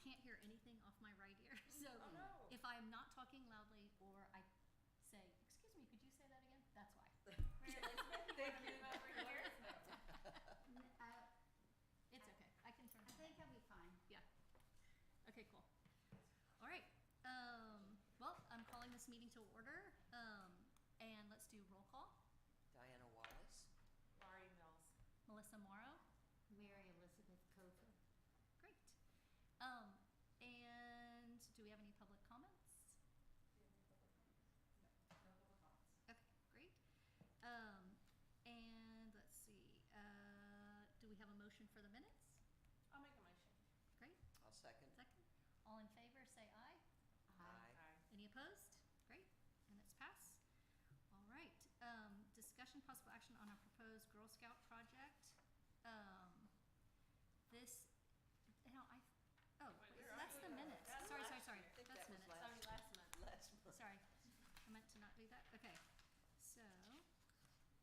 can't hear anything off my right ear. So Oh, no. if I'm not talking loudly or I say, excuse me, could you say that again? That's why. Mary Elizabeth, you want to move over here? It's okay. I can turn I it on. think I'll be fine. Yeah. Okay, cool. All right. Well, I'm calling this meeting to order. And let's do roll call. Diana Wallace. Laurie Mills. Melissa Morrow. Mary Elizabeth Kofer. Great. And do we have any public comments? No public comments. Okay, great. And let's see. Do we have a motion for the minutes? I'll make a motion. Great. I'll second. Second. All in favor, say aye. Aye. Any opposed? Great. And it's passed. All right. Discussion possible action on a proposed Girl Scout project. This, now Wait, that's the minutes. That's Sorry. last year. I think That's that was minutes. Last month. Last month. Sorry. I meant to not do that. Okay. So,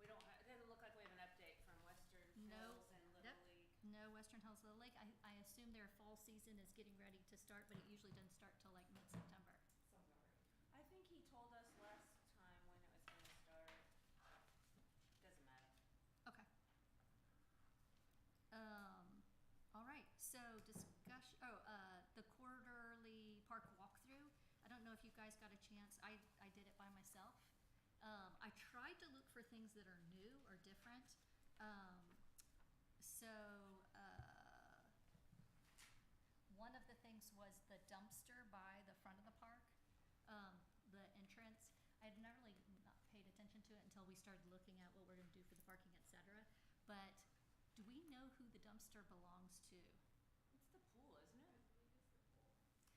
We don't, it doesn't look like we have an update from Western No. Hills and Little Yep. League. no Western Hills Little Lake. I assume their fall season is getting ready to start, but it usually doesn't start till like mid-September. I think he told us last time when it was gonna start. Doesn't matter. Okay. All right, so the quarterly park walkthrough. I don't know if you guys got a chance. I did it by myself. I tried to look for things that are new or different. One of the things was the dumpster by the front of the park, the entrance. I had never really not paid attention to it until we started looking at what we're going to do for the parking, etc. But do we know who the dumpster belongs to? It's the pool, isn't it?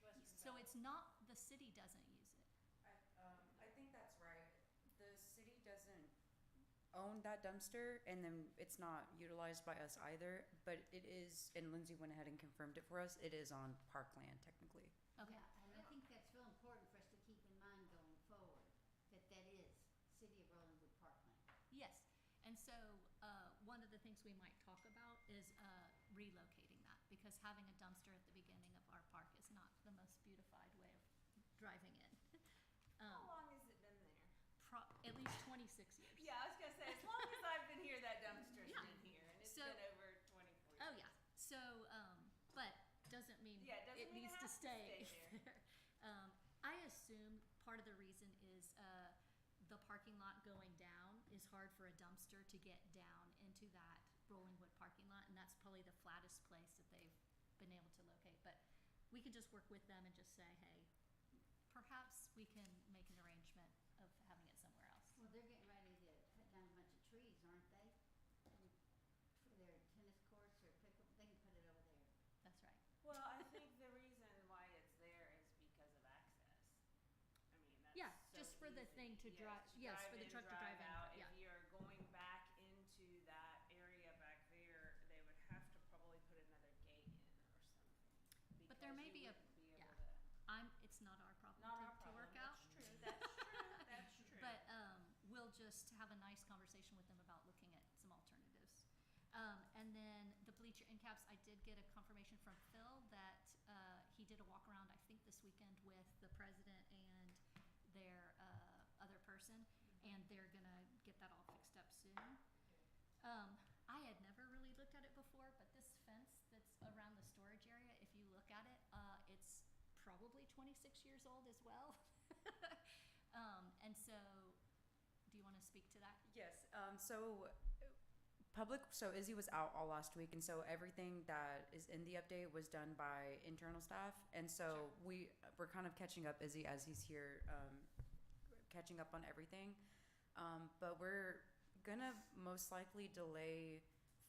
Western So Bell. it's not, the city doesn't use it. I think that's right. The city doesn't own that dumpster, and then it's not utilized by us either, but it is, and Lindsay went ahead and confirmed it for us, it is on parkland technically. Okay. Yeah, and I think that's real important for us to keep in mind going forward, that is City of Rollingwood Parkland. Yes. And so one of the things we might talk about is relocating that, because having a dumpster at the beginning of our park is not the most beautified way of driving in. How long has it been there? At least 26 years. Yeah, I was gonna say, as long as I've been here, that dumpster's Yeah. been here, and it's So- been over 24 years. Oh, yeah. So, but doesn't mean Yeah, it doesn't mean needs it to has to stay stay there. I assume part of the reason is the parking lot going down is hard for a dumpster to get down into that Rollingwood parking lot, and that's probably the flattest place that they've been able to locate. But we can just work with them and just say, hey, perhaps we can make an arrangement of having it somewhere else. Well, they're getting ready to cut down a bunch of trees, aren't they? And for their tennis courts or pickle, they can put it over there. That's right. Well, I think the reason why it's there is because of access. I mean, that's Yeah, so just for the easy. thing to drive- to yes, for the in, truck to drive in, out. yeah. If you're going back into that area back there, they would have to probably put another gate in or something. But there may because you be a- wouldn't be able yeah. to- It's not our problem Not to, our to problem, work out. that's true, that's true, that's true. But we'll just have a nice conversation with them about looking at some alternatives. And then the bleacher end caps, I did get a confirmation from Phil that he did a walk around, I think this weekend, with the president and their other person, and they're gonna get that all fixed up soon. I had never really looked at it before, but this fence that's around the storage area, if you look at it, it's probably 26 years old as well. And so, do you want to speak to that? Yes, so Izzy was out all last week, and so everything that is in the update was done by internal staff, and so we're kind of catching up Izzy as he's here, catching up on everything, but we're gonna most likely delay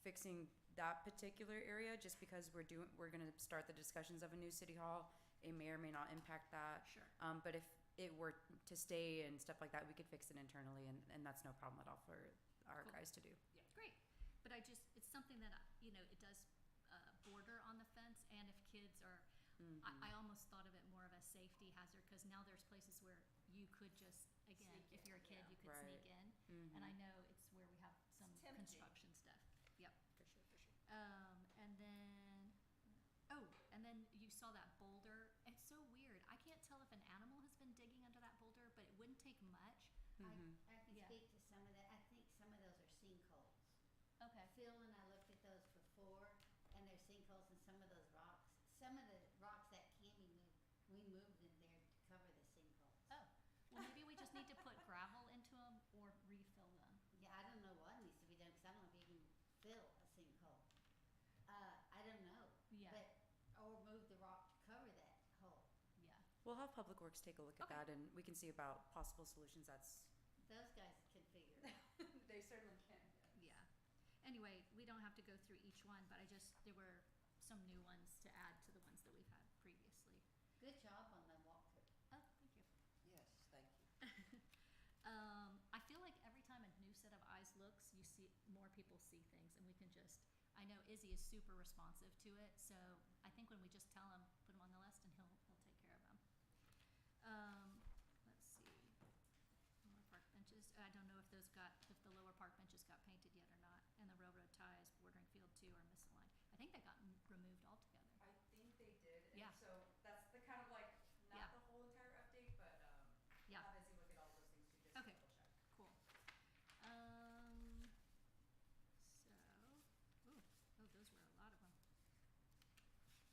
fixing that particular area just because we're gonna start the discussions of a new city hall. It may or may not impact that. Sure. But if it were to stay and stuff like that, we could fix it internally, and that's no problem at all for our Cool. guys to do. Yeah, great. But it's something that, it does border on the fence, and if kids are, I almost thought of it more of a safety hazard, because now there's places where you could just, again, Sneak if in, you're a kid, yeah. you could Right. sneak in. And I know it's where we have some It's tempting. construction stuff. Yep. For sure. And then, and then you saw that boulder. It's so weird. I can't tell if an animal has been digging under that boulder, but it wouldn't take much. Mhm. I can Yeah. speak to some of that. I think some of those are sinkholes. Okay. Phil and I looked at those before, and there's sinkholes in some of those rocks. Some of the rocks that can be moved, we moved in there to cover the sinkholes. Oh, well, maybe we just need to put gravel into them or refill them. Yeah, I don't know what needs to be done, because I don't know if you can fill a sinkhole. I don't know. Yeah. But, or move the rock to cover that hole. Yeah. We'll have Public Works take a look at Okay. that, and we can see about possible solutions. That's Those guys can figure it out. they certainly can. Yeah. Anyway, we don't have to go through each one, but there were some new ones to add to the ones that we've had previously. Good job on the walkthrough. Oh, thank you. Yes, thank you. I feel like every time a new set of eyes looks, you see more people see things, and we can just. I know Izzy is super responsive to it, so I think when we just tell him, put him on the list, and he'll take care of them. Let's see, lower park benches. I don't know if the lower park benches got painted yet or not, and the railroad ties bordering field 2 are misaligned. I think they got removed altogether. I think they did. Yeah. And so that's the kind of like not Yeah. the whole entire update, but Yeah. have Izzy look at all those things too, just Okay. to double check. Cool. Those were a lot of them.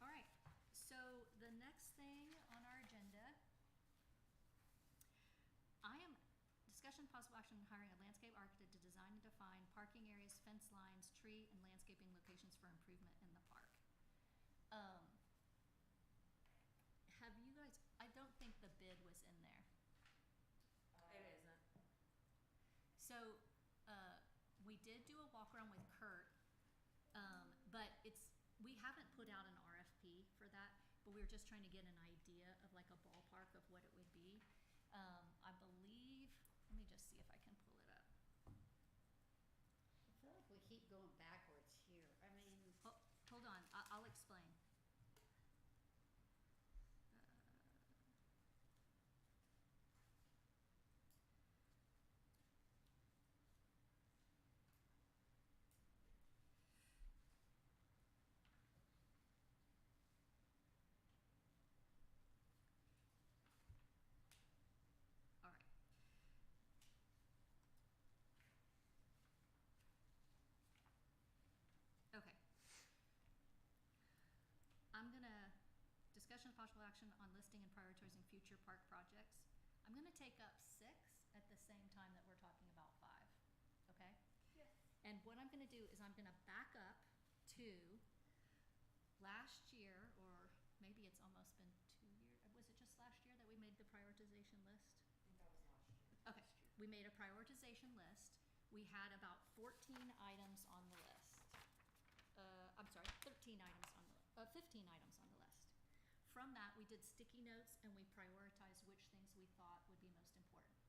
All right. So the next thing on our agenda, I am discussion possible action on hiring a landscape architect to design and define parking areas, fence lines, tree, and landscaping locations for improvement in the park. Have you guys? I don't think the bid was in there. It isn't. So, we did do a walk around with Kurt, but we haven't put out an RFP for that, but we were just trying to get an idea of like a ballpark of what it would be. I believe, let me just see if I can pull it up. I feel like we keep going backwards here. I mean, Hold on, I'll explain. All right. Okay. I'm gonna, discussion of possible action on listing and prioritizing future park projects. I'm gonna take up 6 at the same time that we're talking about 5, okay? Yes. And what I'm gonna do is I'm gonna back up to last year, or maybe it's almost been 2 years, was it just last year that we made the prioritization list? I think that was last year. Okay, we made a prioritization list. We had about 14 items on the list. I'm sorry, 15 items on the list. From that, we did sticky notes and we prioritized which things we thought would be most important.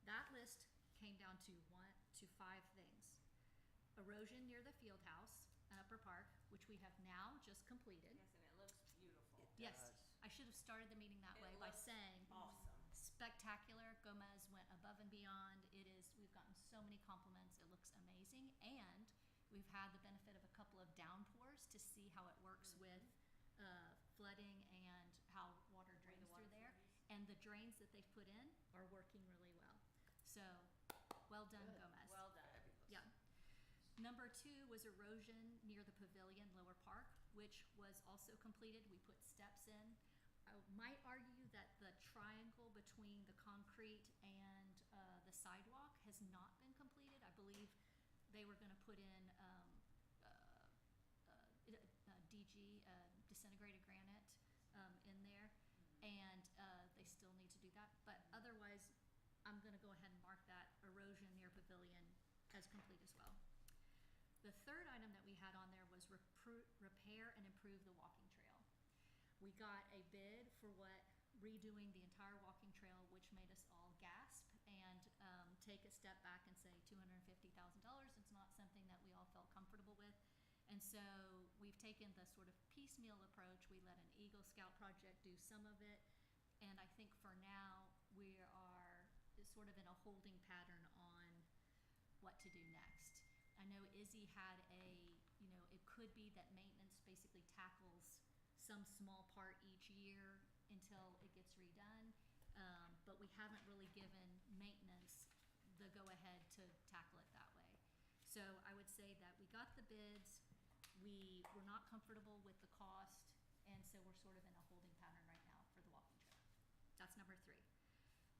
That list came down to 5 things. Erosion near the field house and Upper Park, which we have now just completed. Yes, and it looks beautiful. Yes, does. I should have started the meeting that It way by looks saying Awesome. spectacular. Gomez went above and beyond. We've gotten so many compliments. It looks amazing. And we've had the benefit of a couple of downpours to see how it works with flooding and how water drains through there. And the drains that they've put in are working really well. So, well done, Good. Gomez. Well done. Fabulous. Yeah. Number 2 was erosion near the pavilion, Lower Park, which was also completed. We put steps in. I might argue that the triangle between the concrete and the sidewalk has not been completed. I believe they were going to put in DG, disintegrated granite, in there, and they still need to do that. But otherwise, I'm going to go ahead and mark that erosion near pavilion as complete as well. The third item that we had on there was repair and improve the walking trail. We got a bid for redoing the entire walking trail, which made us all gasp and take a step back and say $250,000. It's not something that we all felt comfortable with. And so we've taken the sort of piecemeal approach. We let an Eagle Scout project do some of it. And I think for now, we are sort of in a holding pattern on what to do next. I know Izzy had it could be that maintenance basically tackles some small part each year until it gets redone. But we haven't really given maintenance the go-ahead to tackle it that way. So I would say that we got the bids, we were not comfortable with the cost, and so we're sort of in a holding pattern right now for the walking trail. That's number 3.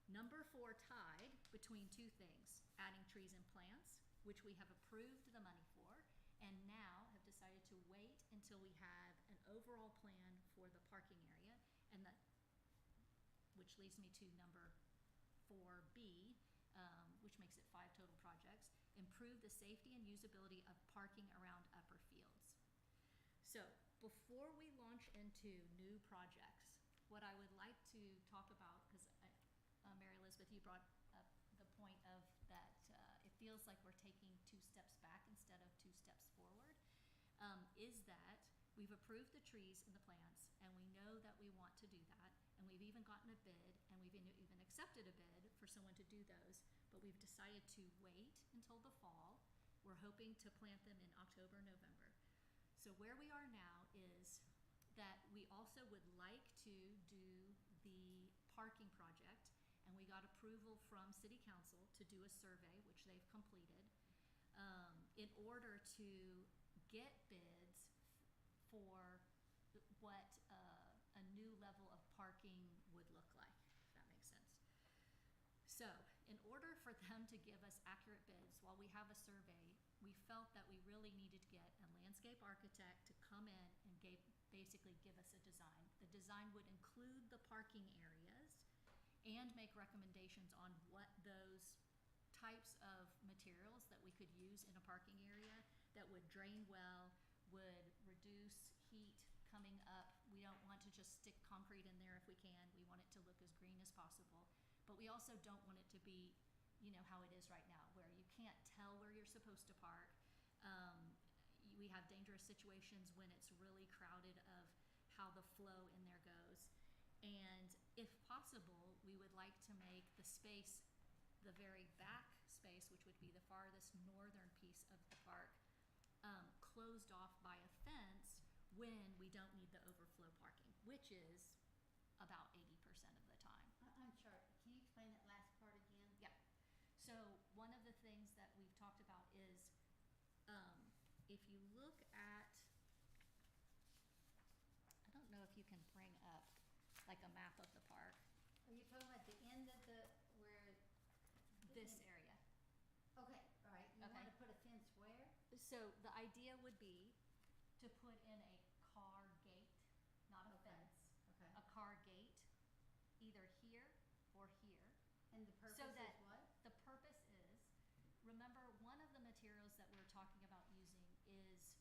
Number 4 tied between two things, adding trees and plants, which we have approved the money for, and now have decided to wait until we have an overall plan for the parking area, and that, which leads me to number 4B, which makes it 5 total projects, improve the safety and usability of parking around upper fields. So before we launch into new projects, what I would like to talk about, because Mary Elizabeth, you brought up the point of that it feels like we're taking 2 steps back instead of 2 steps forward, is that we've approved the trees and the plants, and we know that we want to do that, and we've even gotten a bid, and we've even accepted a bid for someone to do those, but we've decided to wait until the fall. We're hoping to plant them in October, November. So where we are now is that we also would like to do the parking project, and we got approval from City Council to do a survey, which they've completed, in order to get bids for what a new level of parking would look like, if that makes sense. So in order for them to give us accurate bids, while we have a survey, we felt that we really needed to get a landscape architect to come in and basically give us a design. The design would include the parking areas and make recommendations on what those types of materials that we could use in a parking area that would drain well, would reduce heat coming up. We don't want to just stick concrete in there if we can. We want it to look as green as possible. But we also don't want it to be, how it is right now, where you can't tell where you're supposed to park. We have dangerous situations when it's really crowded of how the flow in there goes. And if possible, we would like to make the space, the very back space, which would be the farthest northern piece of the park, closed off by a fence when we don't need the overflow parking, which is about 80% of the time. I'm sorry, can you explain that last part again? Yeah. So one of the things that we've talked about is if you look at, I don't know if you can bring up like a map of the park. Are you talking about the end of where? This area. Okay, all right, you Okay. want to put a fence where? So the idea would be to put in a car gate, not a Okay. fence, Okay. a car gate, either here or here. And the purpose So is that what? the purpose is, remember, one of the materials that we're talking about using is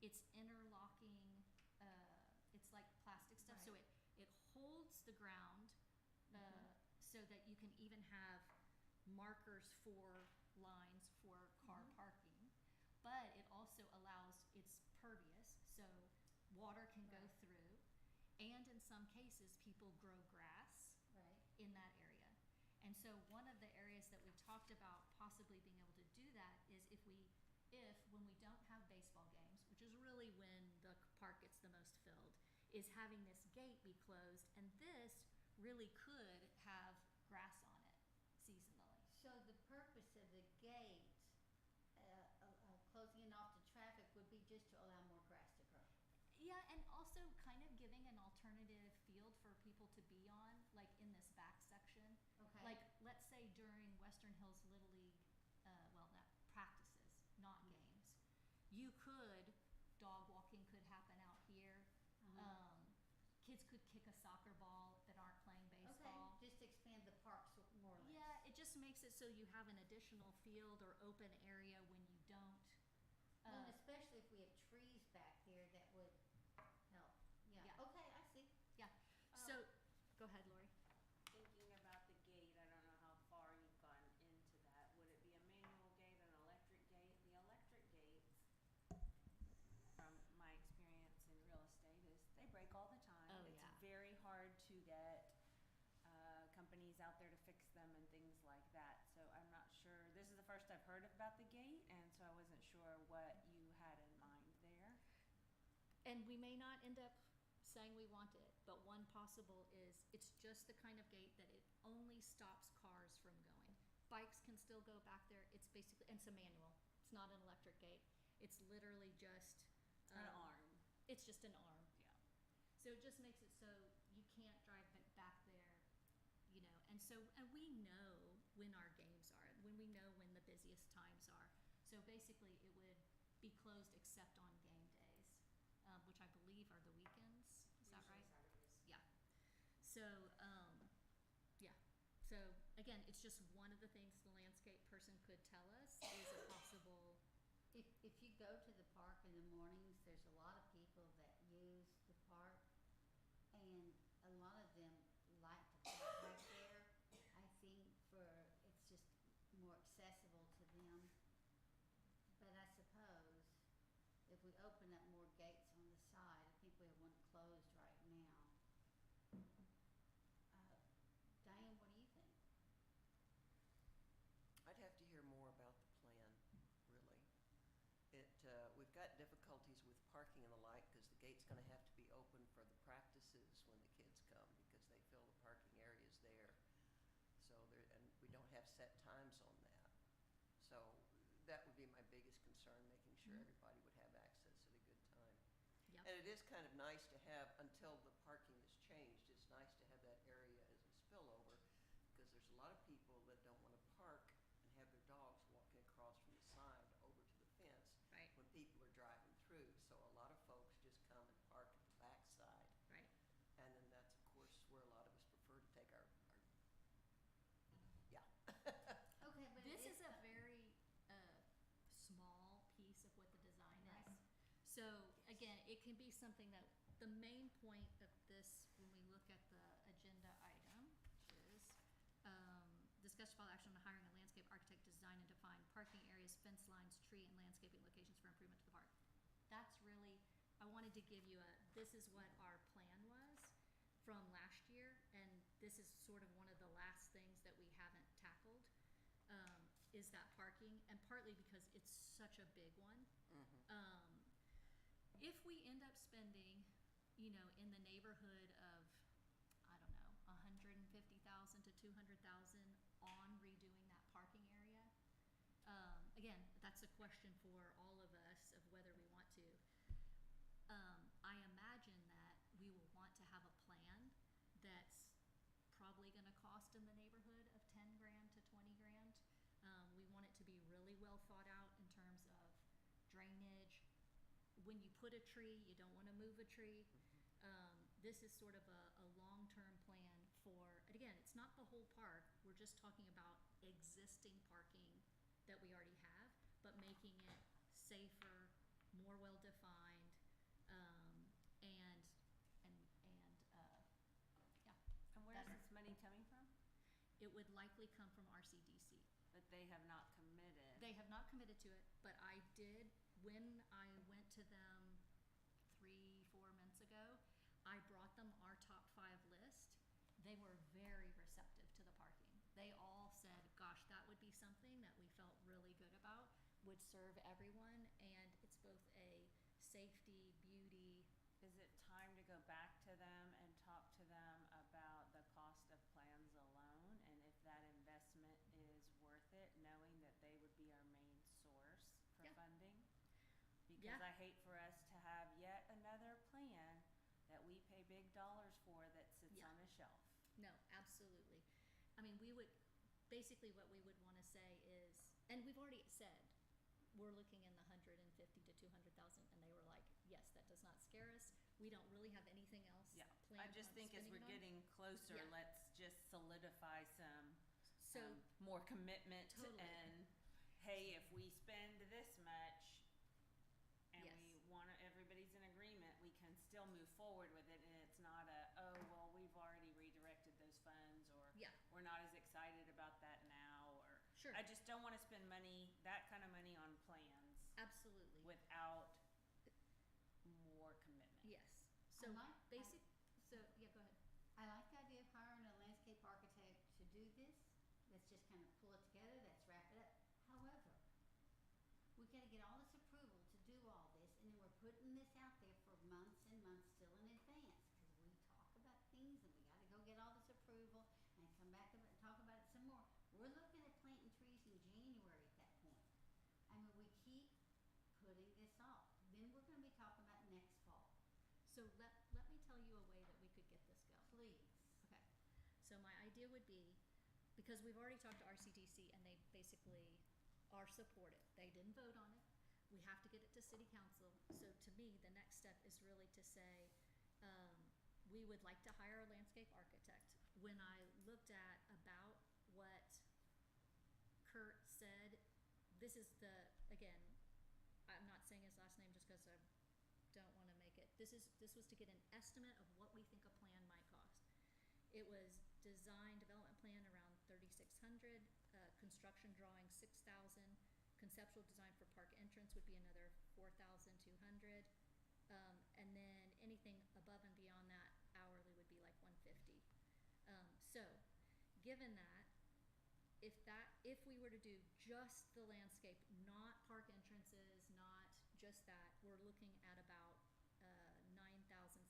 it's interlocking, it's like plastic stuff, so Right. it holds the ground, so that you can even have markers for lines for car parking, but it also allows, it's pervious, so water can go Right. through, and in some cases, people grow grass Right. in that area. And so one of the areas that we talked about possibly being able to do that is when we don't have baseball games, which is really when the park gets the most filled, is having this gate be closed, and this really could have grass on it seasonally. So the purpose of the gate, closing it off to traffic would be just to allow more grass to grow? Yeah, and also kind of giving an alternative field for people to be on, like in this back section. Okay. Like, let's say during Western Hills Little League, not practices, not games. You could, dog walking could happen out here. Kids could kick a soccer ball that aren't playing baseball. Okay, just expand the park more or less. Yeah, it just makes it so you have an additional field or open area when you don't. Well, and especially if we have trees back there, that would help. Yeah, Yeah. okay, I see. Yeah, so, go ahead, Lori. Thinking about the gate, I don't know how far you've gone into that. Would it be a manual gate, an electric gate? The electric gates, from my experience in real estate, is they break all the time. Oh, It's yeah. very hard to get companies out there to fix them and things like that. So I'm not sure. This is the first I've heard about the gate, and so I wasn't sure what you had in mind there. And we may not end up saying we want it, but one possible is it's just the kind of gate that it only stops cars from going. Bikes can still go back there. It's basically, and it's a manual. It's not an electric gate. It's literally just An arm. It's just an arm. Yeah. So it just makes it so you can't drive back there, you know. And so, and we know when our games are, when we know when the busiest times are. So basically, it would be closed except on game days, which I believe are the weekends. Is that right? Yeah. So, yeah. So again, it's just one of the things the landscape person could tell us is a possible. If you go to the park in the mornings, there's a lot of people that use the park, and a lot of them like to park back there. I think it's just more accessible to them. But I suppose if we open up more gates on the side, I think we have one closed right now. Diane, what do you think? I'd have to hear more about the plan, really. We've got difficulties with parking and the like, because the gate's gonna have to be open for the practices when the kids come, because they fill the parking areas there. So and we don't have set times on that. So that would be my biggest concern, making sure everybody would have access at a good time. Yep. And it is kind of nice to have, until the parking is changed, it's nice to have that area as a spillover, because there's a lot of people that don't want to park and have their dogs walking across from the side over to the fence Right. when people are driving through. So a lot of folks just come and park at the back side. Right. And then that's, of course, where a lot of us prefer to take our yeah. Okay, but This is a very small piece of what the design is. So again, it can be something that the main point of this, when we look at the agenda item, is discuss file action on hiring a landscape architect to design and define parking areas, fence lines, tree and landscaping locations for improvement to the park. That's really, I wanted to give you this is what our plan was from last year, and this is sort of one of the last things that we haven't tackled, is that parking, and partly because it's such a big one. If we end up spending, you know, in the neighborhood of, I don't know, 150,000 to 200,000 on redoing that parking area, again, that's a question for all of us of whether we want to. I imagine that we will want to have a plan that's probably going to cost in the neighborhood of 10 grand to 20 grand. We want it to be really well thought out in terms of drainage. When you put a tree, you don't want to move a tree. This is sort of a long-term plan for, and again, it's not the whole park. We're just talking about existing parking that we already have, but making it safer, more well-defined, yeah. And where's this money coming from? It would likely come from RCDC. But they have not committed. They have not committed to it, but I did, when I went to them 3-4 months ago, I brought them our top 5 list. They were very receptive to the parking. They all said, gosh, that would be something that we felt really good about, would serve everyone, and it's both a safety, beauty. Is it time to go back to them and talk to them about the cost of plans alone, and if that investment is worth it, knowing that they would be our main source for Yeah. funding? Because Yeah. I hate for us to have yet another plan that we pay big dollars for that sits Yeah. on a shelf. No, absolutely. I mean, we would, basically what we would want to say is, and we've already said, we're looking in the 150 to 200,000, and they were like, yes, that does not scare us. We don't really have anything else Yeah, planned I just on think as spending we're it on. getting closer, Yeah. let's just solidify some So, more commitment Totally. and, hey, if we spend this much and Yes. we want everybody's in agreement, we can still move forward with it, and it's not oh, well, we've already redirected those funds, or yeah, we're not as excited about that now, or sure, I just don't want to spend that kind of money on plans absolutely. without more commitment. Yes. So basic, so, yeah, go ahead. I like the idea of hiring a landscape architect to do this. Let's just kind of pull it together, let's wrap it up. However, we gotta get all this approval to do all this, and then we're putting this out there for So let me tell you a way that we could get this going. Please. Okay. So my idea would be, because we've already talked to RCDC and they basically are supportive. They didn't vote on it. We have to get it to city council. So to me, the next step is really to say, we would like to hire a landscape architect. When I looked at about what Kurt said, this is again, I'm not saying his last name just because I don't want to make it. This was to get an estimate of what we think a plan might cost. It was design development plan around 3,600, construction drawing 6,000, conceptual design for park entrance would be another 4,200, and then anything above and beyond that hourly would be like 150. So, given that, if we were to do just the landscape, not park entrances, not just that, we're looking at about $9,600.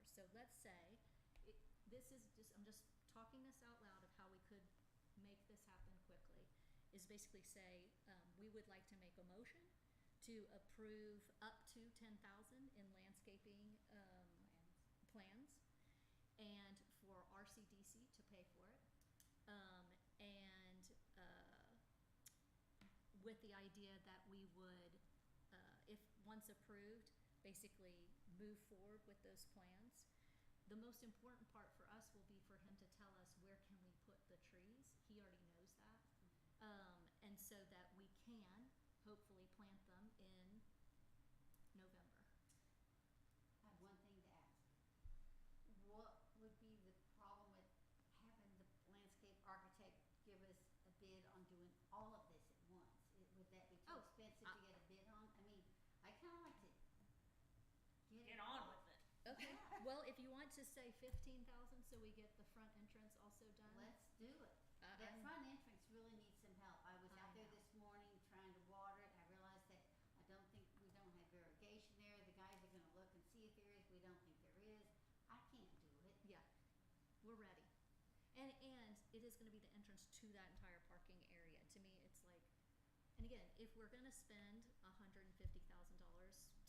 So let's say I'm just talking this out loud of how we could make this happen quickly. Is basically say we would like to make a motion to approve up to $10,000 in landscaping plans, and for RCDC to pay for it, and with the idea that we would, if once approved, basically move forward with those plans. The most important part for us will be for him to tell us where can we put the trees. He already knows that. And so that we can hopefully plant them in November. I have one thing to ask. What would be the problem with having the landscape architect give us a bid on doing all of this at once? Would that be too expensive to get a bid on? I mean, I kind of like to Get on with it. Okay. Well, if you want to say 15,000, so we get the front entrance also done. Let's do it. That front entrance really needs some help. I was out there this morning trying to water it. I realized that we don't have irrigation there. The guys are going to look and see if there is. We don't think there is. I can't do it. Yeah, we're ready. And it is going to be the entrance to that entire parking area. To me, it's like, and again, if we're going to spend $150,000,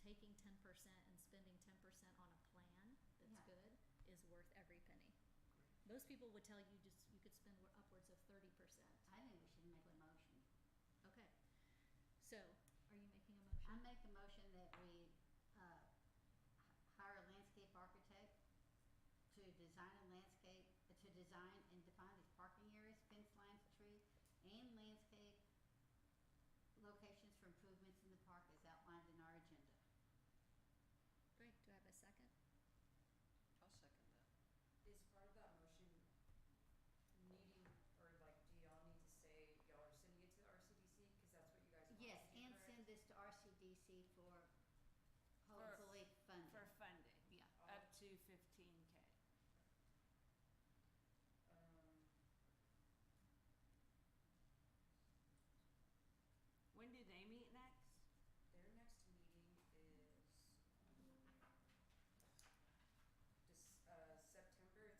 taking 10% and spending 10% on a plan that's good is worth every penny. Most people would tell you you could spend upwards of 30%. I think we should make a motion. Okay. So, are you making a motion? I make a motion that we hire a landscape architect to design and define these parking areas, fence lines, tree, and landscape locations for improvements in the park as outlined in our agenda. Great. Do I have a second? I'll second that. Is part of that motion needing, or like, do y'all need to say y'all are sending it to RCDC? Because that's what you guys want Yes, to do, and correct? send this to RCDC for hopefully funding. For funding. Yeah. Up to 15K. When do they meet next? Their next meeting is September. It's going to be September 8th for RCDC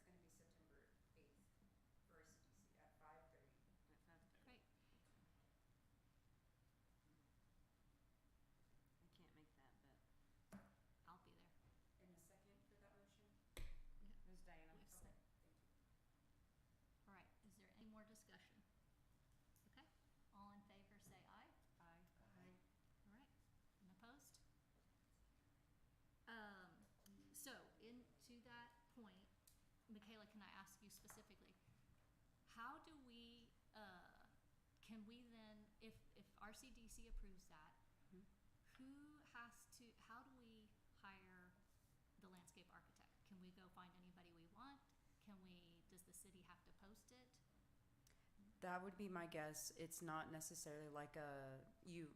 at 5:30. At 5:30. Great. I can't make that, but I'll be there. And a second for that motion? it was Diana. We have Okay, second. thank you. All right. Is there any more discussion? Okay. All in favor, say aye. Aye. All right. And opposed? So, into that point, Michaela, can I ask you specifically, how do we, can we then, if RCDC approves that, how do we hire the landscape architect? Can we go find anybody we want? Does the city have to post it? That would be my guess. It's not necessarily like you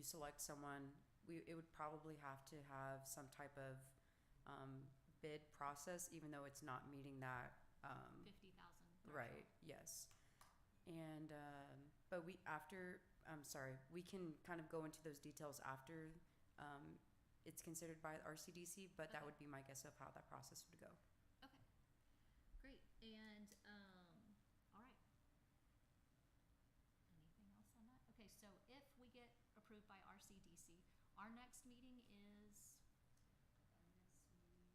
select someone. It would probably have to have some type of bid process, even though it's not meeting that 50,000. right. Yes, and but we can kind of go into those details after it's considered by RCDC. But that Okay. would be my guess of how that process would go. Okay, great. And all right. Anything else on that? Okay, so if we get approved by RCDC, our next meeting is Our next meeting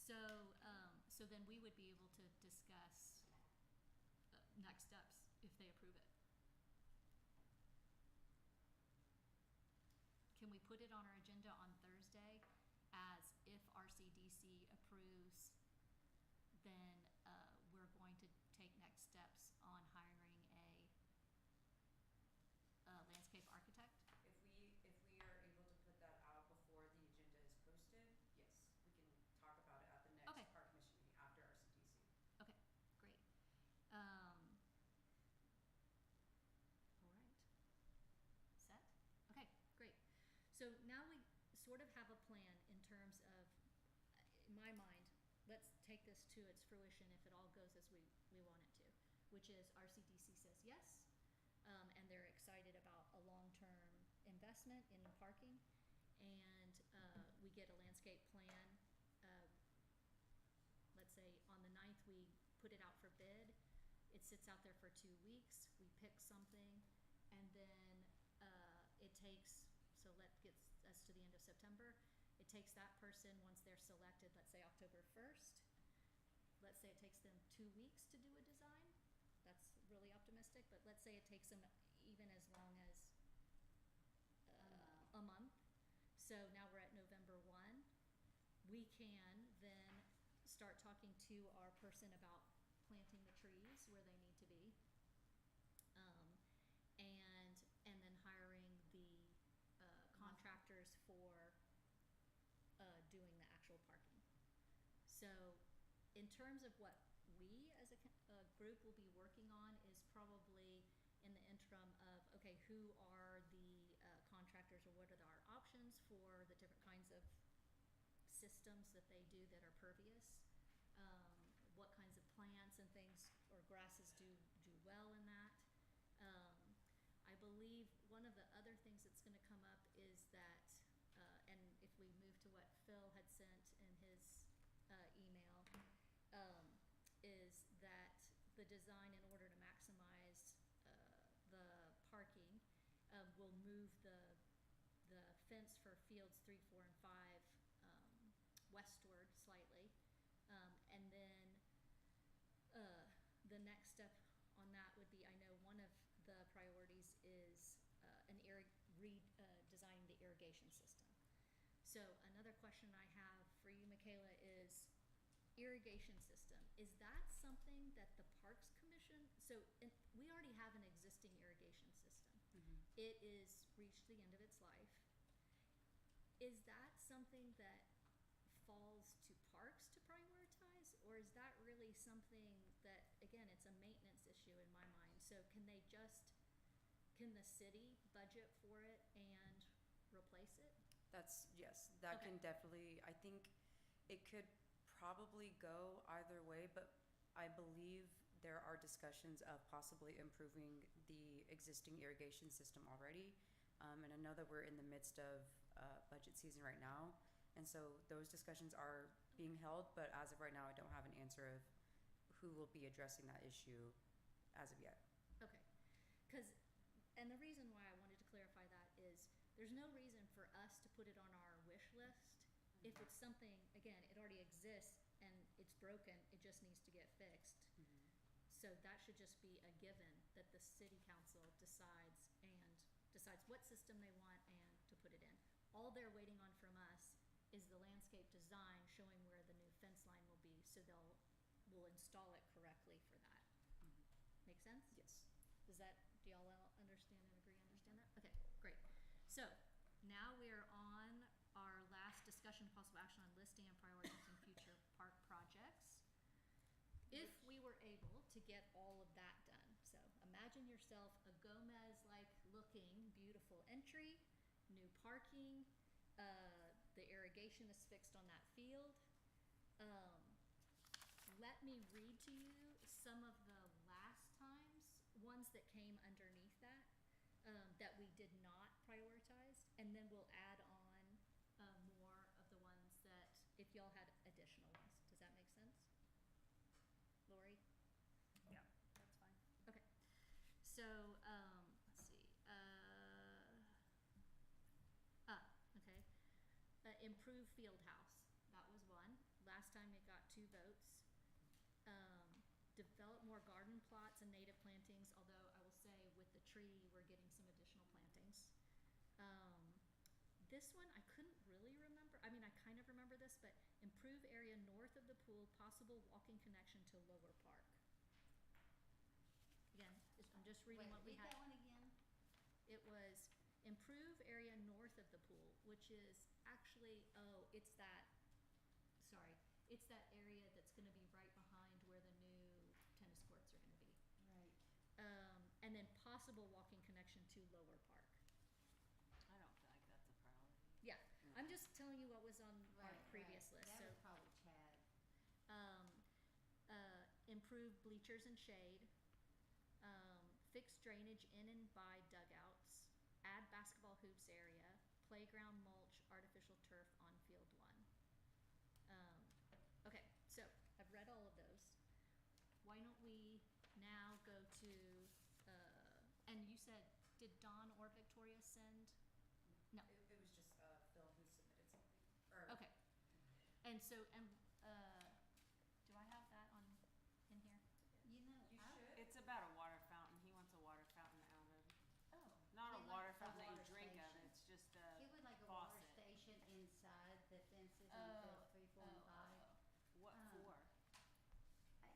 So then we would be able to discuss next steps if they approve it. Can we put it on our agenda on Thursday as if RCDC approves, then we're going to take next steps on hiring a landscape architect? If we are able to put that out before the agenda is posted, yes, we can talk about it at the next Okay. park commission meeting after RCTC. Okay, great. All right. Set? Okay, great. So now we sort of have a plan in terms of, in my mind, let's take this to its fruition if it all goes as we want it to, which is RCDC says yes, and they're excited about a long-term investment in parking, and we get a landscape plan. Let's say on the 9th we put it out for bid. It sits out there for 2 weeks. We pick something, and then it takes, so that gets us to the end of September. It takes that person, once they're selected, let's say October 1st. Let's say it takes them 2 weeks to do a design. That's really optimistic, but let's say it takes them even as long as a month. So now we're at November 1. We can then start talking to our person about planting the trees where they need to be, and then hiring the contractors for doing the actual parking. So in terms of what we as a group will be working on is probably in the interim of, okay, who are the contractors, or what are our options for the different kinds of systems that they do that are pervious, what kinds of plants and things or grasses do well in that. I believe one of the other things that's going to come up is that, and if we move to what Phil had sent in his email, is that the design, in order to maximize the parking, will move the fence for fields 3, 4, and 5 westward slightly, and then the next step on that would be, I know one of the priorities is designing the irrigation system. So another question I have for you, Michaela, is irrigation system. Is that something that the Parks Commission, we already have an existing irrigation system. Mm-hmm. It is reached the end of its life. Is that something that falls to parks to prioritize, or is that really something that, again, it's a maintenance issue in my mind? So can the city budget for it and replace it? Yes, that Okay. can definitely, I think it could probably go either way, but I believe there are discussions of possibly improving the existing irrigation system already. And I know that we're in the midst of budget season right now, and so those discussions are being held, but as of right now, I don't have an answer of who will be addressing that issue as of yet. Okay, and the reason why I wanted to clarify that is there's no reason for us to put it on our wish list if it's something, again, it already exists and it's broken, it just needs to get fixed. Mm-hmm. So that should just be a given, that the city council decides what system they want and to put it in. All they're waiting on from us is the landscape design showing where the new fence line will be, so we'll install it correctly for that. Mm-hmm. Make sense? Yes. Do y'all all understand and understand that? Okay, great. So now we're on our last discussion, possible action on listing and prioritizing future park projects. If we were able to get all of that done, so imagine yourself a Gomez-like looking beautiful entry, new parking, the irrigation is fixed on that field. Let me read to you some of the last times, ones that came underneath that, that we did not prioritize, and then we'll add on more of the ones that, if y'all had additional ones. Does that make sense? Lori? Yeah, that's fine. Okay. So, let's see. Okay. Improve field house. That was one. last time it got 2 votes. Develop more garden plots and native plantings, although I will say with the tree, we're getting some additional plantings. This one, I couldn't really remember. I mean, I kind of remember this, but improve area north of the pool, possible walking connection to Lower Park. Again, I'm just reading Wait, what we read had. that one again? It was improve area north of the pool, which is actually, it's that area that's gonna be right behind where the new tennis courts are gonna be. Right. And then possible walking connection to Lower Park. I don't feel like that's a priority. Yeah, I'm just telling you what was on our Right, previous right. list, That so. was probably Chad. Improve bleachers and shade, fix drainage in and by dugouts, add basketball hoops area, playground mulch, artificial turf on field 1. Okay, so I've read all of those. Why don't we now go to, and you said, did Dawn or Victoria send? No. It was just Phil who submitted something. Or Okay. And so, do I have that on, in here? You know, You I, should. It's about a water fountain. He wants a water fountain out of, Oh. not a He'd water like a fountain that you water drink of, station. it's just a he would like a water faucet. station inside the fences on field 3, 4, and 5. What Um, for?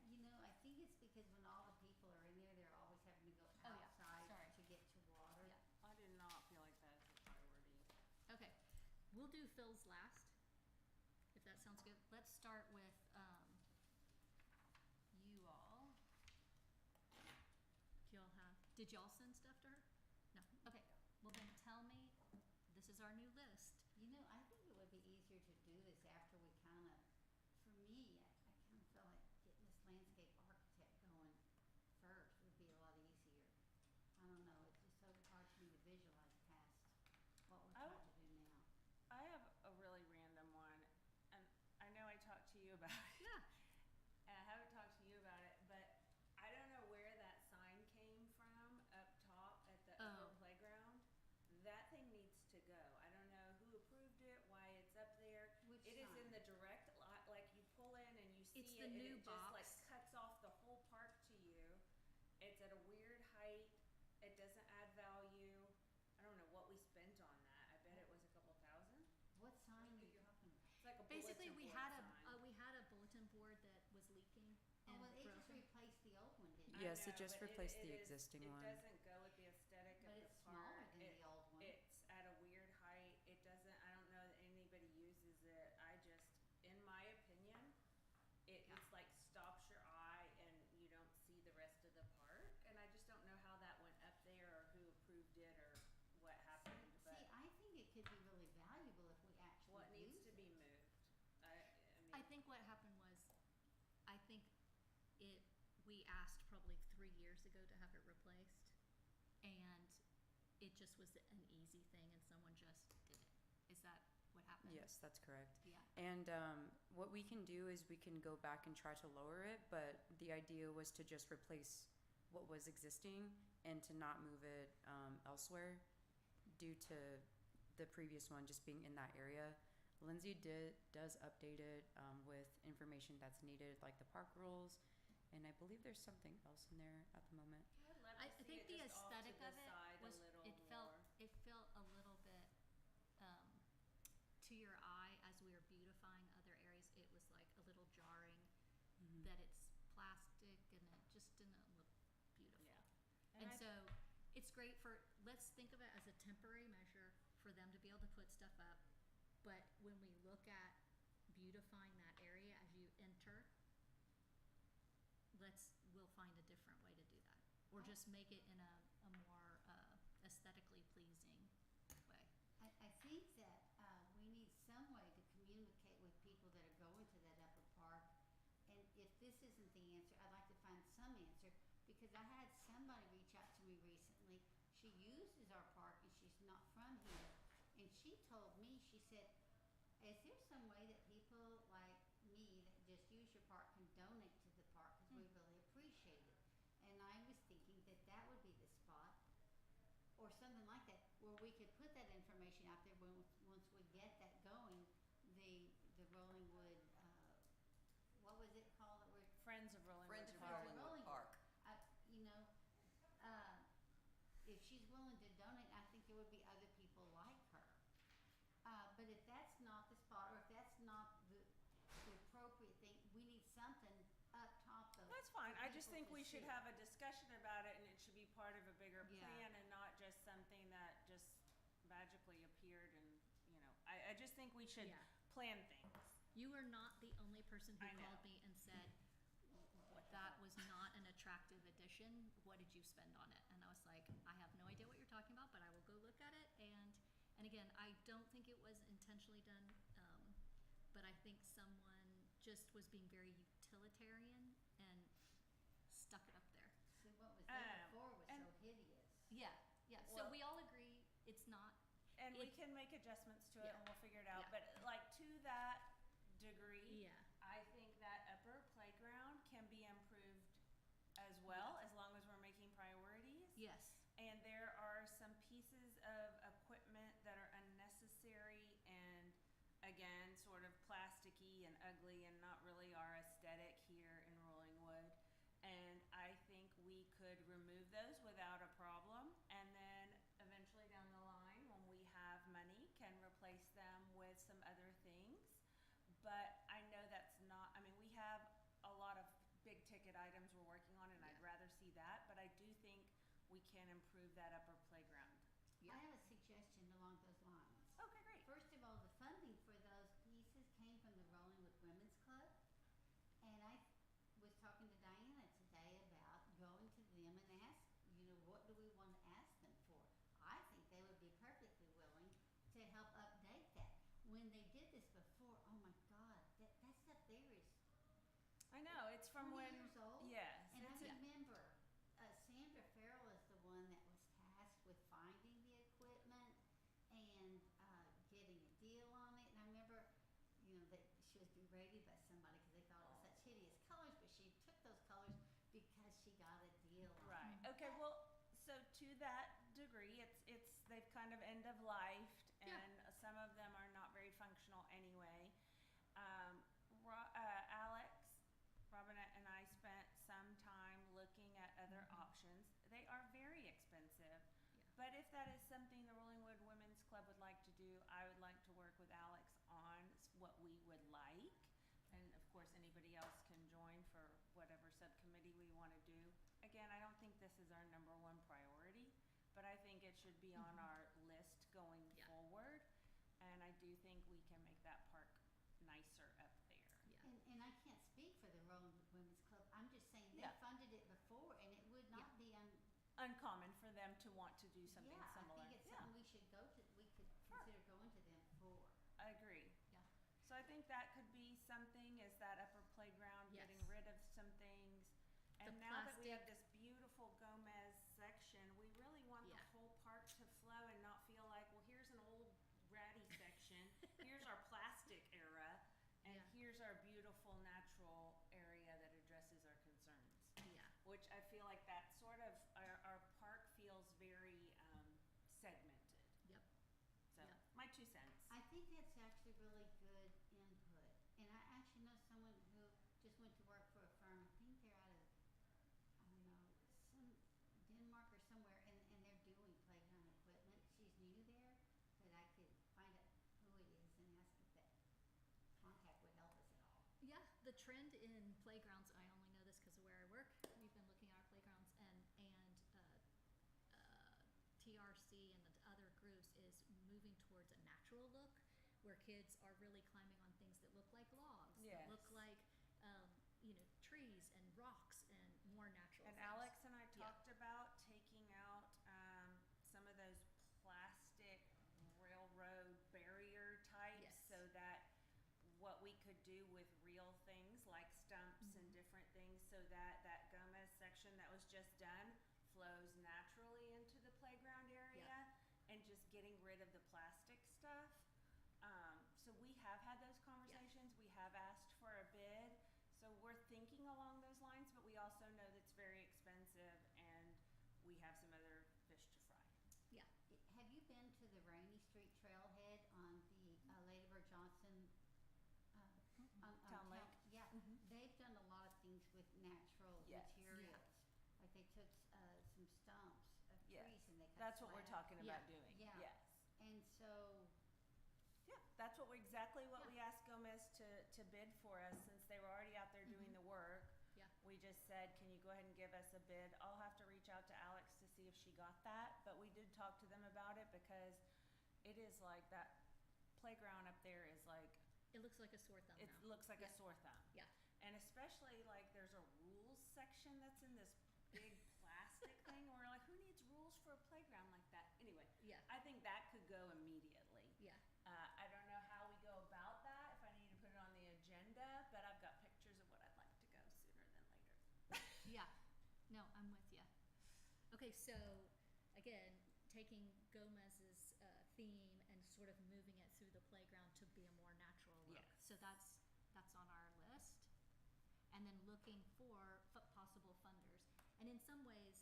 You know, I think it's because when all the people are in there, they're always having to go Oh, yeah. outside Sorry. to get to water. Yeah. I did not feel like that is a priority. Okay, we'll do Phil's last, if that sounds good. Let's start with, you all. Do y'all have, did y'all send stuff to her? No, okay, well then tell me, this is our new list. You know, I think it would be easier to do this after we kind of, for me, I kind of felt like getting this landscape architect going first would be a lot easier. I don't know, it's just so hard for me to visualize past what we're Oh. trying to do now. I have a really random one, and I know I talked to you about it. Yeah. And I haven't talked to you about it, but I don't know where that sign came from up top at the upper Oh. playground. That thing needs to go. I don't know who approved it, why it's up there. Which It is in sign? the direct li- like you pull in and you see It's it the and new it just like box. cuts off the whole park to you. It's at a weird height. It doesn't add value. I don't know what we spent on that. I bet it was a couple thousand. What sign are you talking about? It's like a Basically, bulletin we board had sign. we had a bulletin board that was leaking Oh, and well, it just broken. replaced the old one, didn't it? I Yes, it know, just but replaced the is- existing one. It doesn't go with the aesthetic But of the it's park. smaller than It- the old one. It's at a weird height. It doesn't. I don't know that anybody uses it. I just, in my opinion, it's like stops your eye and you don't see the rest of the park. And I just don't know how that went up there or who approved it or what happened. But See, I think it could be really valuable if we actually what needs use to it. be moved? I think what happened was, I think we asked probably 3 years ago to have it replaced, and it just was an easy thing, and someone just did it. Is that what happened? Yes, that's correct. Yeah. And what we can do is we can go back and try to lower it, but the idea was to just replace what was existing and to not move it elsewhere due to the previous one just being in that area. Lindsay does update it with information that's needed, like the park rules, and I believe there's something else in there at the moment. I'd love I to see think it the just off to aesthetic the of it side was, a little it felt more. a little bit, to your eye, as we were beautifying other areas, it was like a little jarring that it's plastic and it just didn't look beautiful. Yeah. And I- so it's great for, let's think of it as a temporary measure for them to be able to put stuff up. But when we look at beautifying that area as you enter, we'll find a different way to do that. Or just make it in a more aesthetically pleasing way. I think that we need some way to communicate with people that are going to that upper park. And if this isn't the answer, I'd like to find some answer, because I had somebody reach out to me recently. She uses our park and she's not from here. And she told me, she said, is there some way that people like me that just use your park can donate to the park, because we really appreciate it. And I was thinking that that would be the spot, or something like that, where we could put that information out there once we get that going, the Rolling Wood if that's not the spot, or if that's not the appropriate thing, we need something up top of. That's fine. for I just people think to we should see. have a discussion about it, and it should be part of a bigger Yeah. plan and not just something that just magically appeared. And I just think we should Yeah. plan things. You are not the only person who I know. called me and said, What the that hell? was not an attractive addition. What did you spend on it? And I was like, I have no idea what you're talking about, but I will go look at it. And again, I don't think it was intentionally done, but I think someone just was being very utilitarian and stuck it up there. See, what was there before was and- so hideous. Yeah, yeah. So Well- we all agree it's not. And we It- can make adjustments to it, Yeah. and we'll figure it out. Yeah. But like to that degree, Yeah. I think that upper playground can be improved as well, as long as we're making priorities. Yes. And there are some pieces of equipment that are unnecessary and, again, sort of plasticky and ugly and not really our aesthetic here in Rolling Wood. And I think we could remove those without a problem, and then eventually down the line, when we have money, can replace them with some other things. But I know that's not, I mean, we have a lot of big ticket items we're working on, and I'd Yeah. rather see that, but I do think we can improve that upper playground. Yeah. I have a suggestion along those lines. Okay, great. First of all, the funding for those pieces came from the Rollingwood Women's Club. And I was talking to Diana today about going to them and ask, what do we want to ask them for? I think they would be perfectly willing to help update that. When they did this before, oh my God, that stuff there is I know, it's from 20 when, years old. yes, And I it's, remember Sandra Farrell is the one that was tasked with finding the equipment and getting a deal on it. And I remember, that she was berated by somebody because they thought it was such hideous colors, but she took those colors because she got a deal on it. right, okay, well, so to that degree, they've kind of end of lifed, Yeah. and some of them are not very functional anyway. Alex, Robinette, and I spent some time looking at other options. They are very expensive, but if that is something the Rollingwood Women's Club would like to do, I would like to work with Alex on what we would like. And of course, anybody else can join for whatever subcommittee we want to do. Again, I don't think this is our number one priority, but I think it should be on our list going Yeah. forward. And I do think we can make that park nicer up there. Yeah. And I can't speak for the Rollingwood Women's Club. I'm just saying they Yeah. funded it before, and it would not be Uncommon for them to want to do something yeah, similar. I think it's something we could Sure. consider going to them for. I agree. Yeah. So I think that could be something, is that upper playground, Yes. getting rid of some things. And The now that we have plastic. this beautiful Gomez section, we really want Yeah. the whole park to flow and not feel like, well, here's an old ratty section, here's our plastic era, and Yeah. here's our beautiful natural area that addresses our concerns. Yeah. Which I feel like that sort of, our park feels very segmented. Yep. So, Yep. my 2 cents. I think that's actually really good input. And I actually know someone who just went to work for a firm. I think they're out of, I don't know, some Denmark or somewhere, and they're doing playground equipment. She's new there, but I could find out who it is and ask if that contact would help us at all. Yeah, the trend in playgrounds, I only know this because of where I work. We've been looking at our playgrounds, and TRC and the other groups is moving towards a natural look, where kids are really climbing on things that look like logs, that look Yes. like trees and rocks and more natural. And things. Alex and I Yeah. talked about taking out some of those plastic railroad barrier types, Yes. so that what we could do with real things like stumps and different things, so that that Gomez section that was just done flows naturally into the playground area, and just getting rid of the plastic stuff. So we have had those conversations. We have asked for a bid. So we're thinking along those lines, but we also know that's very expensive, and we have some other fish to fry. Yeah. Have you been to the Rainy Street Trailhead on the Ladybird Johnson on Town Lake? Yeah, they've done a lot of things with natural Yes. materials. Like they took some stumps of Yes. trees and they cut That's what we're slabs. talking Yeah. about doing. Yeah. Yes. And so Yeah, That's exactly what we asked Gomez to bid for us, since they were already out there doing the work. Yeah. We just said, can you go ahead and give us a bid? I'll have to reach out to Alex to see if she got that, but we did talk to them about it, because it is like that playground up there is like, It looks like a sore thumb it now. looks like a Yeah. sore thumb. Yeah. And especially like there's a rules section that's in this big plastic thing, and we're like, who needs rules for a playground like that? Anyway, Yeah. I think that could go immediately. Yeah. I don't know how we go about that, if I need to put it on the agenda, but I've got pictures of what I'd like to go sooner than later. Yeah. No, I'm with you. Okay, so again, taking Gomez's theme and sort of moving it through the playground to be a more natural look. Yes. So that's on our list. And then looking for possible funders. And in some ways,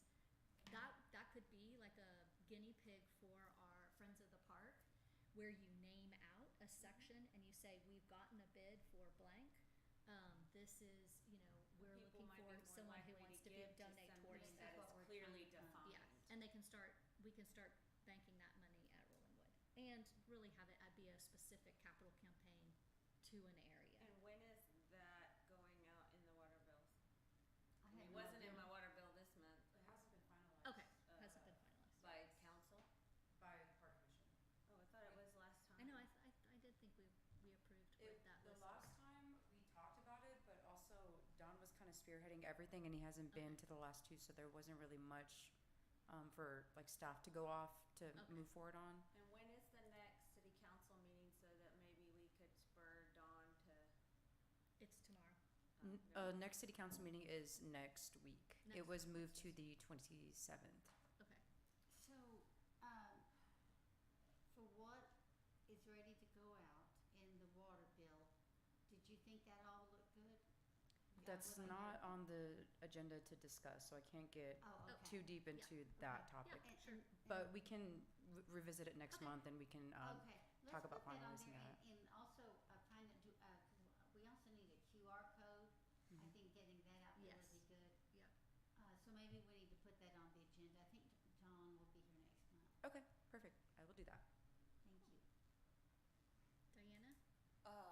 that could be like a guinea pig for our Friends of the Park, where you name out a section and you say, we've gotten a bid for blank. This is, we're People looking might for be more someone who likely wants to give donate towards something that. that This is is what we're clearly trying to defined. Yeah, and we can start banking that money at Rolling Wood, and really have it be a specific capital campaign to an area. And when is that going out in the water bills? I It have wasn't no in idea. my water bill this month. It hasn't been finalized. Okay, hasn't been finalized. By council? By Park Commission. Oh, I thought it was last time. I know, I did think we approved what that The was. last time we talked about it, but also Don was kind of spearheading everything, and he hasn't been to the last two, so there wasn't really much for like staff to go off to Okay. move forward on. And when is the next city council meeting, so that maybe we could spur Dawn to? It's tomorrow. go? Next city council meeting is next week. It Next was week. moved to the 27th. Okay. So, for what is ready to go out in the water bill, did you think that all looked good? That's What I not had- on the agenda to discuss, so I can't get Oh, okay. too deep into that Okay. topic. Yeah, And- sure. But we can revisit it next Okay. month, and we can Okay, talk let's about put that on finalizing there, that. and also, kind of do, 'cause we also need a QR code. I Mhm. think getting that out there would be Yes. good. Yep. So maybe we need to put that on the agenda. I think John will be here next month. Okay, perfect. I will do that. Thank you. Diana?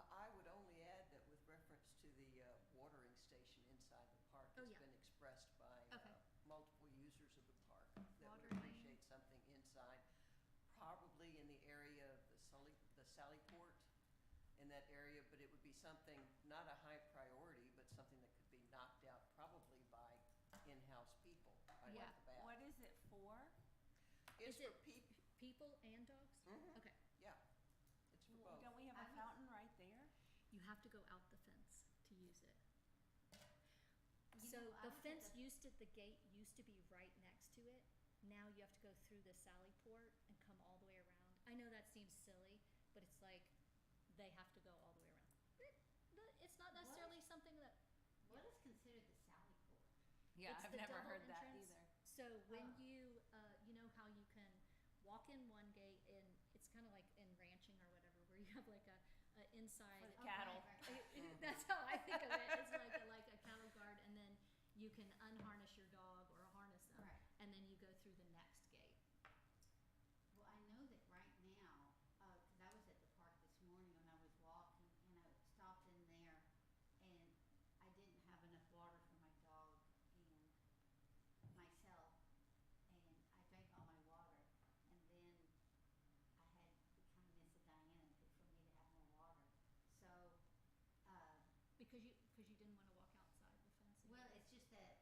I would only add that with reference to the watering station inside the park, Oh, it's yeah. been expressed by Okay. multiple users of the park that would Watering. appreciate something inside, probably in the area of the Sally Port, in that area, but it would be something, not a high priority, but something that could be knocked out probably by in-house people right Yeah. off the bat. What is it for? It's Is for it people. People and dogs? Mhm. Okay. Yeah, it's for both. Don't we have I a would- fountain right there? You have to go out the fence to use it. You So know, I the was at fence the- the gate used to be right next to it. Now you have to go through the Sally Port and come all the way around. I know that seems silly, but it's like they have to go all the way around. It's not necessarily something that. What is considered the Sally Port? Yeah, It's I've the never double heard that entrance. either. So when Oh. you know how you can walk in one gate, and it's kind of like in ranching or whatever, where you have like a inside. For the Oh, cattle. right, right, right. That's how I think of it. It's like a cattle guard, and then you can unharness your dog or harness them, Right. and then you go through the next gate. Well, I know that right now, 'cause I was at the park this morning and I was walking and I stopped in there and I didn't have enough water for my dog and myself, and I drank all my water, and then I had the kindness of Diana for me to have more water. So, Because you didn't want to walk outside the fence. and well, get it. it's just that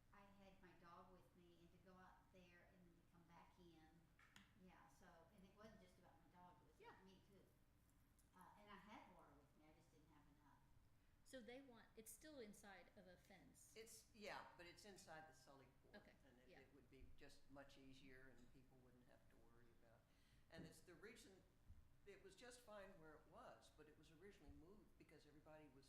I had my dog with me, and to go out there and then to come back in, yeah, so, and it wasn't just about my dog, it was Yeah. about me too. And I had water with me, I just didn't have enough. So it's still inside of a fence. But it's inside the Sully Port. Okay, And yeah. it would be just much easier, and people wouldn't have to worry about. And it's the reason, it was just fine where it was, but it was originally moved because everybody was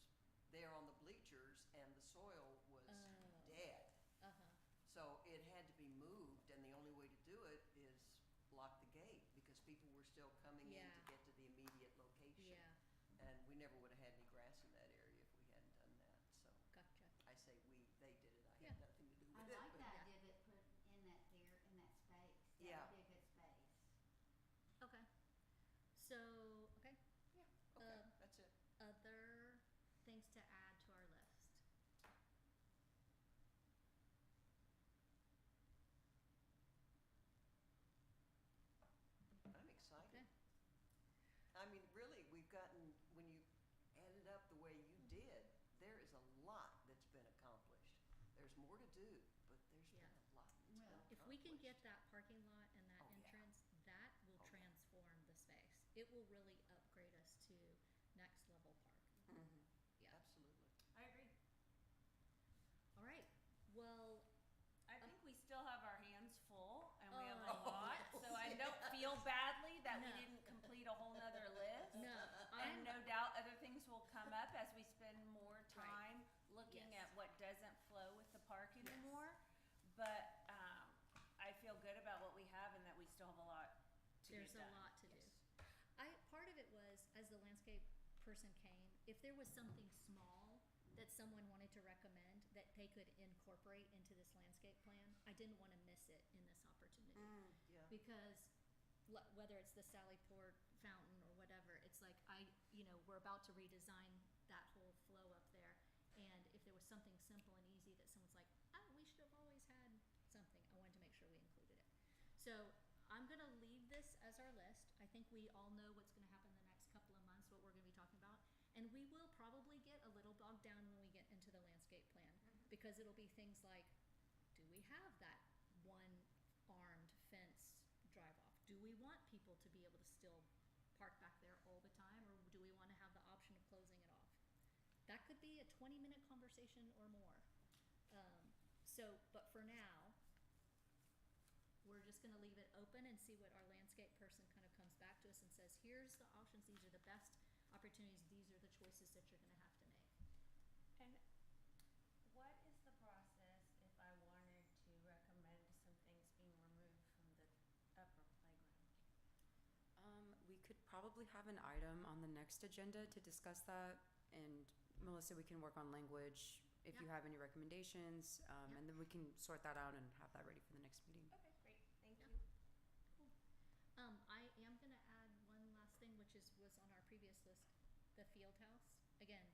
there on the bleachers and the soil was Oh. dead. Uh-huh. So it had to be moved, and the only way to do it is block the gate, because people were still coming in Yeah. to get to the immediate location. Yeah. And we never would have had any grass in that area if we hadn't done that, so. Gotcha. I say they did it, I Yeah. had nothing to do I with it. like but- that idea of it put in that there, in that space, that Yeah. would be a good space. Okay. So, okay. can get that parking lot and that Oh, yeah. entrance, that will Oh, yeah. transform the space. It will really upgrade us to next level park. Mm-hmm. Yeah. Absolutely. I agree. All right, well, I think we still have our hands full and we have a Oh, lot, yes. so I don't feel badly that we No. didn't complete a whole nother list. no, And I'm, no doubt other things will come up as we spend more Right. time looking Yes. at what doesn't flow with the park Yes. anymore. But I feel good about what we have and that we still have a lot to there's get a done. lot to do. Yes. Part of it was, as the landscape person came, if there was something small that someone wanted to recommend that they could incorporate into this landscape plan, I didn't want to miss it in this opportunity. Yeah. Because whether it's the Sally Port fountain or whatever, it's like we're about to redesign that whole flow up there. And if there was something simple and easy that someone's like, oh, we should have always had something, I wanted to make sure we included it. So I'm going to leave this as our list. I think we all know what's going to happen the next couple of months, what we're going to be talking about. And we will probably get a little bogged down when we get into the landscape plan, because it'll be things like, do we have that one armed fence drive off? Do we want people to be able to still park back there all the time, or do we want to have the option of closing it off? That could be a 20-minute conversation or more. But for now, we're just going to leave it open and see what our landscape person kind of comes back to us and says, here's the options, these are the best opportunities, these are the choices that you're going to have to make. And what is the process if I wanted to recommend some things being removed from the upper playground? We could probably have an item on the next agenda to discuss that, and Melissa, we can work on language if you Yeah. have any recommendations, Yeah. and then we can sort that out and have that ready for the next meeting. Okay, great, thank Yeah. you. Cool. I am going to add one last thing, which was on our previous list, the field house. Again,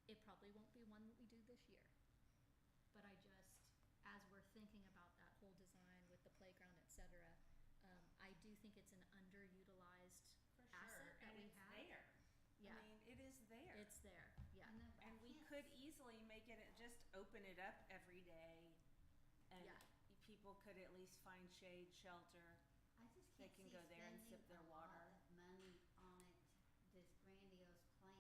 it probably won't be one that we do this year. But as we're thinking about that whole design with the playground, et cetera, I do think it's an underutilized For asset sure, that and we it's have. there. Yeah, I mean, it is there. it's there. Yeah. And we could easily make it, just open it up every day, and Yeah. people could at least find shade, shelter. I just They can't can see go there and sip spending their a lot water. of money on it, this grandiose plan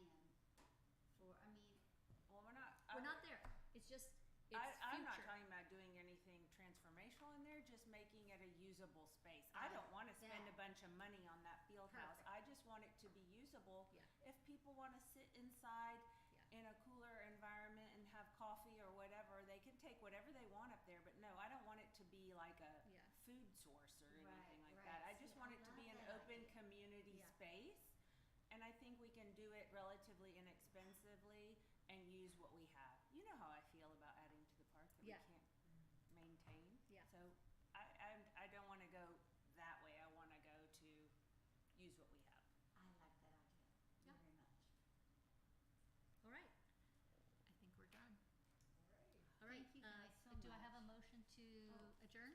Well, we're not. We're not there. It's just, it's I'm not future. talking about doing anything transformational in there, just making it a usable space. I don't want to spend a that. bunch of money on that field house. Perfect. I just want it to be usable. Yeah. If people want to sit inside Yeah. in a cooler environment and have coffee or whatever, they can take whatever they want up there. But no, I don't want it to be like a Yeah. food source or Right, anything like right. that. I just See, want I it to love be an that open idea. community Yeah. space. And I think we can do it relatively inexpensively and use what we have. You know how I feel about adding to the park that Yeah. we can't maintain. Yeah. So I don't want to go that way. I want to go to use what we have. I like that idea Yeah. very much. All right. I think we're done. All right. Thank you guys so Do I have a much. motion to Oh. adjourn?